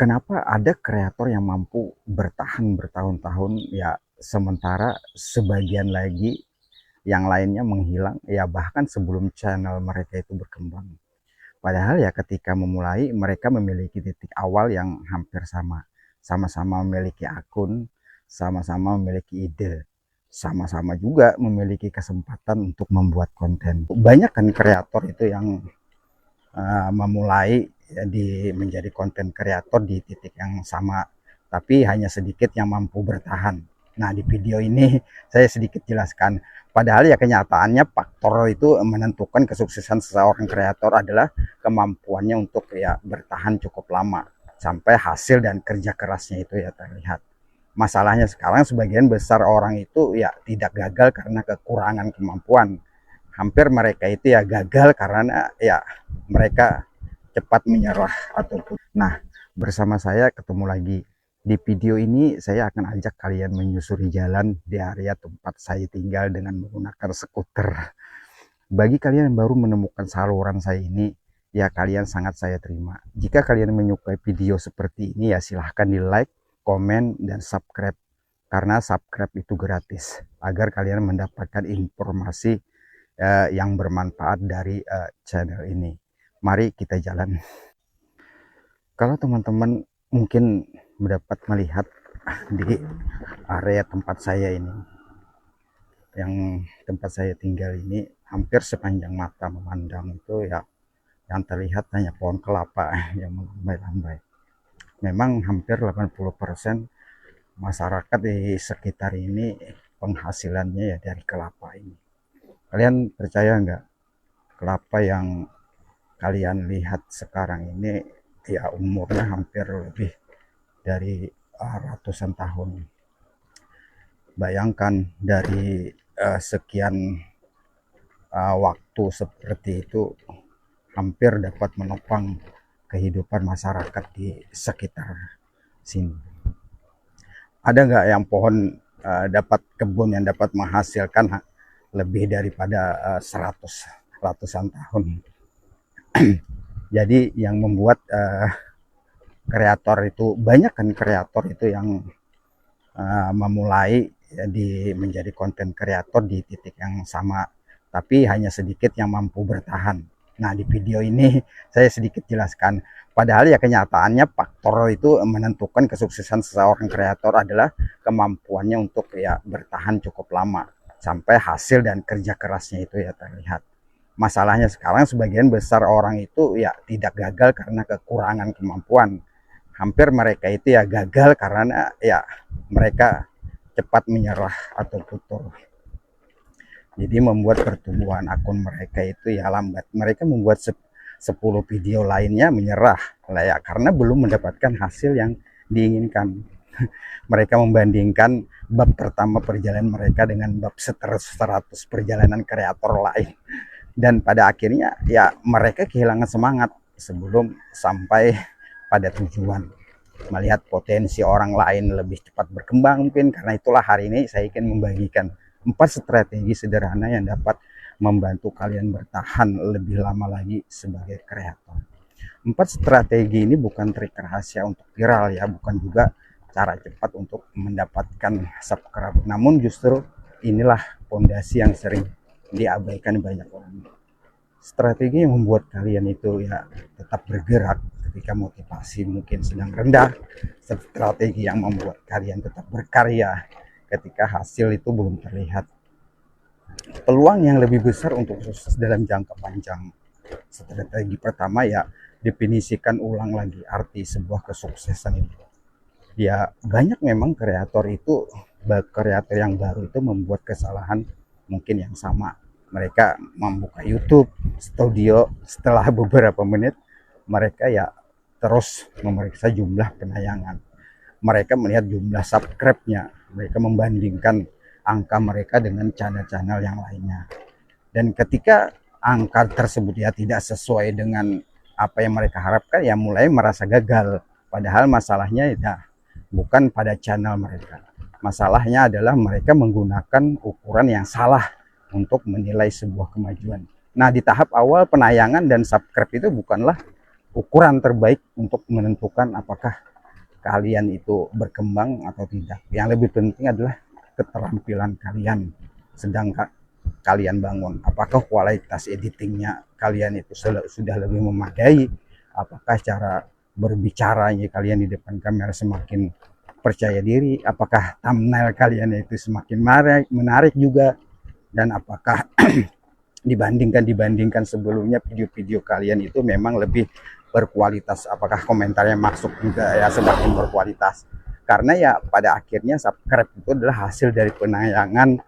Kenapa ada kreator yang mampu bertahan bertahun-tahun ya, sementara sebagian lagi yang lainnya menghilang ya, bahkan sebelum channel mereka itu berkembang. Padahal ya ketika memulai mereka memiliki titik awal yang hampir sama. Sama-sama memiliki akun, sama-sama memiliki ide, sama-sama juga memiliki kesempatan untuk membuat konten. Banyak kan kreator itu yang memulai ya, menjadi konten kreator di titik yang sama, tapi hanya sedikit yang mampu bertahan. Nah, di video ini saya sedikit jelaskan. Padahal ya kenyataannya faktor itu menentukan kesuksesan seseorang kreator adalah kemampuannya untuk ya bertahan cukup lama sampai hasil dan kerja kerasnya itu ya terlihat. Masalahnya sekarang sebagian besar orang itu ya tidak gagal karena kekurangan kemampuan. Hampir mereka itu ya gagal karena ya mereka cepat menyerah ataupun. Nah, bersama saya ketemu lagi. Di video ini saya akan ajak kalian menyusuri jalan di area tempat saya tinggal dengan menggunakan skuter. Bagi kalian yang baru menemukan saluran saya ini, ya kalian sangat saya terima. Jika kalian menyukai video seperti ini, ya silahkan di like, komen, dan subscribe. Karena subscribe itu gratis, agar kalian mendapatkan informasi yang bermanfaat dari channel ini. Mari kita jalan. Kalau teman-teman mungkin dapat melihat di area tempat saya ini, yang tempat saya tinggal ini, hampir sepanjang mata memandang itu ya yang terlihat hanya pohon kelapa yang melambai-lambai. Memang hampir 80% masyarakat di sekitar ini penghasilannya ya dari kelapa ini. Kalian percaya nggak, kelapa yang kalian lihat sekarang ini ya umurnya hampir lebih dari ratusan tahun. Bayangkan dari sekian waktu seperti itu hampir dapat menopang kehidupan masyarakat di sekitar sini. Ada nggak yang pohon dapat kebun yang dapat menghasilkan lebih daripada 100 ratusan tahun? Jadi yang membuat kreator itu, banyak kan kreator itu yang memulai ya, menjadi konten kreator di titik yang sama, tapi hanya sedikit yang mampu bertahan. Nah, di video ini saya sedikit jelaskan. Padahal ya kenyataannya faktor itu menentukan kesuksesan seseorang kreator adalah kemampuannya untuk ya bertahan cukup lama sampai hasil dan kerja kerasnya itu ya terlihat. Masalahnya sekarang sebagian besar orang itu ya tidak gagal karena kekurangan kemampuan. Hampir mereka itu ya gagal karena ya mereka cepat menyerah atau putus. Jadi membuat pertumbuhan akun mereka itu ya lambat. Mereka membuat 10 video lainnya menyerah lah ya, karena belum mendapatkan hasil yang diinginkan. Mereka membandingkan bab pertama perjalanan mereka dengan bab 100 perjalanan kreator lain. Dan pada akhirnya ya mereka kehilangan semangat sebelum sampai pada tujuan. Melihat potensi orang lain lebih cepat berkembang mungkin, karena itulah hari ini saya ingin membagikan 4 strategi sederhana yang dapat membantu kalian bertahan lebih lama lagi sebagai kreator. 4 strategi ini bukan trik rahasia untuk viral ya, bukan juga cara cepat untuk mendapatkan subscribe, namun justru inilah fondasi yang sering diabaikan banyak orang. Strategi yang membuat kalian itu ya tetap bergerak ketika motivasi mungkin sedang rendah. Strategi yang membuat kalian tetap berkarya ketika hasil itu belum terlihat. Peluang yang lebih besar untuk sukses dalam jangka panjang. Strategi pertama ya, definisikan ulang lagi arti sebuah kesuksesan itu. Ya banyak memang kreator yang baru itu membuat kesalahan mungkin yang sama. Mereka membuka YouTube studio, setelah beberapa menit mereka ya terus memeriksa jumlah penayangan. Mereka melihat jumlah subscribe-nya, mereka membandingkan angka mereka dengan channel-channel yang lainnya. Dan ketika angka tersebut ya tidak sesuai dengan apa yang mereka harapkan, ya mulai merasa gagal. Padahal masalahnya ya bukan pada channel mereka. Masalahnya adalah mereka menggunakan ukuran yang salah untuk menilai sebuah kemajuan. Nah, di tahap awal penayangan dan subscribe itu bukanlah ukuran terbaik untuk menentukan apakah kalian itu berkembang atau tidak. Yang lebih penting adalah keterampilan kalian sedang kalian bangun. Apakah kualitas editingnya kalian itu sudah lebih memadai? Apakah cara berbicaranya kalian di depan kamera semakin percaya diri? Apakah thumbnail kalian itu semakin menarik juga? Dan apakah dibandingkan sebelumnya video-video kalian itu memang lebih berkualitas? Apakah komentarnya masuk juga ya semakin berkualitas? Karena ya pada akhirnya subscribe itu adalah hasil dari penayangan.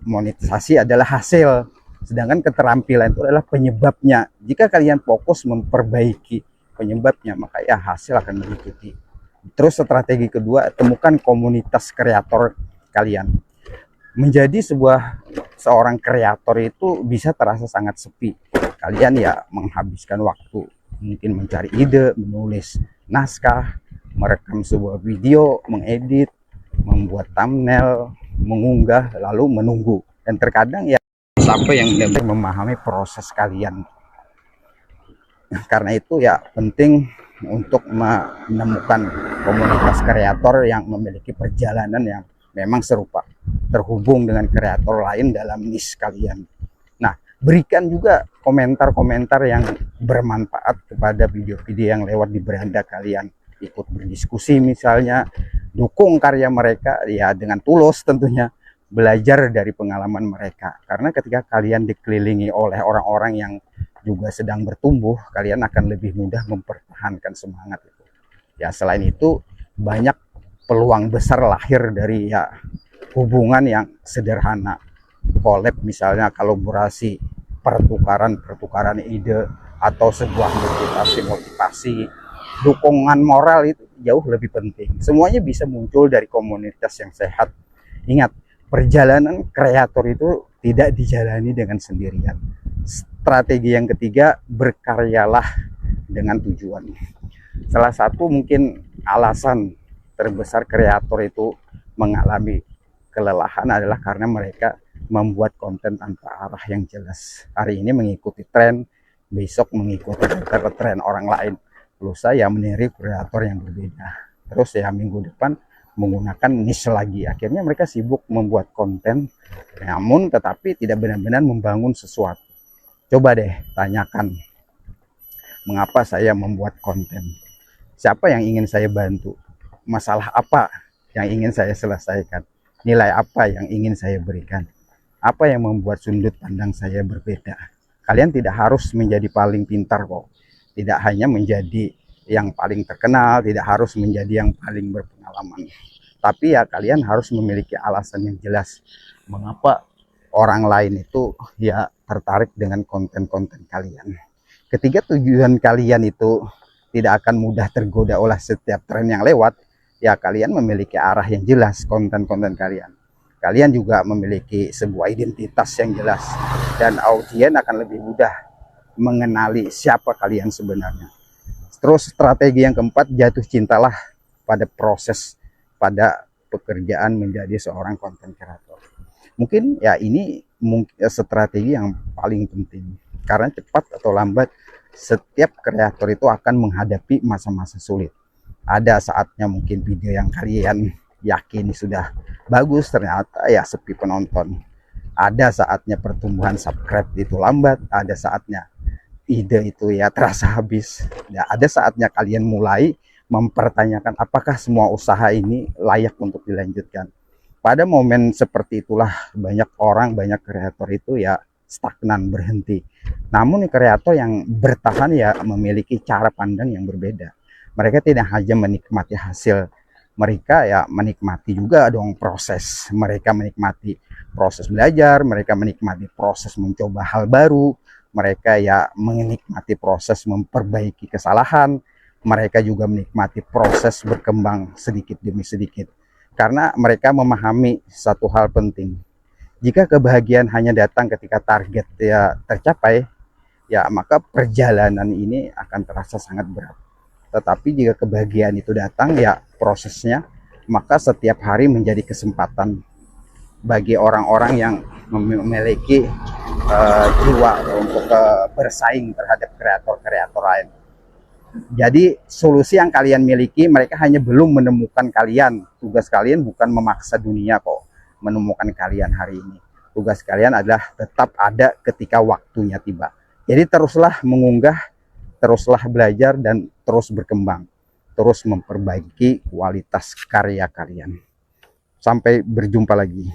Monetisasi adalah hasil, sedangkan keterampilan itu adalah penyebabnya. Jika kalian fokus memperbaiki penyebabnya, maka ya hasil akan mengikuti. Terus strategi kedua, temukan komunitas kreator kalian. Menjadi seorang kreator itu bisa terasa sangat sepi. Kalian ya menghabiskan waktu mungkin mencari ide, menulis naskah, merekam sebuah video, mengedit, membuat thumbnail, mengunggah, lalu menunggu. Dan terkadang ya sampai yang benar-benar memahami proses kalian. Karena itu ya penting untuk menemukan komunitas kreator yang memiliki perjalanan yang memang serupa, terhubung dengan kreator lain dalam niche kalian. Nah, berikan juga komentar-komentar yang bermanfaat kepada video-video yang lewat di beranda kalian. Ikut berdiskusi misalnya, dukung karya mereka ya dengan tulus tentunya, belajar dari pengalaman mereka. Karena ketika kalian dikelilingi oleh orang-orang yang juga sedang bertumbuh, kalian akan lebih mudah mempertahankan semangat itu. Ya selain itu banyak peluang besar lahir dari ya hubungan yang sederhana, collab misalnya, kolaborasi, pertukaran ide, atau sebuah motivasi, dukungan moral itu jauh lebih penting. Semuanya bisa muncul dari komunitas yang sehat. Ingat, perjalanan kreator itu tidak dijalani dengan sendirian. Strategi yang ketiga, berkaryalah dengan tujuan. Salah satu mungkin alasan terbesar kreator itu mengalami kelelahan adalah karena mereka membuat konten tanpa arah yang jelas. Hari ini mengikuti tren, besok mengikuti tren orang lain. Lusa ya meniru kreator yang berbeda. Terus ya minggu depan menggunakan niche lagi. Akhirnya mereka sibuk membuat konten, namun tetapi tidak benar-benar membangun sesuatu. Coba deh tanyakan, mengapa saya membuat konten? Siapa yang ingin saya bantu? Masalah apa yang ingin saya selesaikan? Nilai apa yang ingin saya berikan? Apa yang membuat sudut pandang saya berbeda? Kalian tidak harus menjadi paling pintar kok. Tidak hanya menjadi yang paling terkenal, tidak harus menjadi yang paling berpengalaman. Tapi ya kalian harus memiliki alasan yang jelas mengapa orang lain itu ya tertarik dengan konten-konten kalian. Ketika tujuan kalian itu tidak akan mudah tergoda oleh setiap tren yang lewat, ya kalian memiliki arah yang jelas konten-konten kalian. Kalian juga memiliki sebuah identitas yang jelas, dan audiens akan lebih mudah mengenali siapa kalian sebenarnya. Terus strategi yang keempat, jatuh cintalah pada proses, pada pekerjaan menjadi seorang konten kreator. Mungkin ya ini strategi yang paling penting, karena cepat atau lambat setiap kreator itu akan menghadapi masa-masa sulit. Ada saatnya mungkin video yang kalian yakini sudah bagus ternyata ya sepi penonton. Ada saatnya pertumbuhan subscribe itu lambat, ada saatnya ide itu ya terasa habis. Ya, ada saatnya kalian mulai mempertanyakan apakah semua usaha ini layak untuk dilanjutkan. Pada momen seperti itulah banyak orang, banyak kreator itu ya stagnan, berhenti. Namun kreator yang bertahan ya memiliki cara pandang yang berbeda. Mereka tidak hanya menikmati hasil, mereka ya menikmati juga dong proses. Mereka menikmati proses belajar, mereka menikmati proses mencoba hal baru, mereka ya menikmati proses memperbaiki kesalahan, mereka juga menikmati proses berkembang sedikit demi sedikit. Karena mereka memahami satu hal penting. Jika kebahagiaan hanya datang ketika target ya tercapai, ya maka perjalanan ini akan terasa sangat berat. Tetapi jika kebahagiaan itu datang ya prosesnya, maka setiap hari menjadi kesempatan bagi orang-orang yang memiliki jiwa untuk bersaing terhadap kreator-kreator lain. Jadi solusi yang kalian miliki, mereka hanya belum menemukan kalian. Tugas kalian bukan memaksa dunia kok menemukan kalian hari ini. Tugas kalian adalah tetap ada ketika waktunya tiba. Jadi teruslah mengunggah, teruslah belajar, dan terus berkembang. Terus memperbaiki kualitas karya kalian. Sampai berjumpa lagi.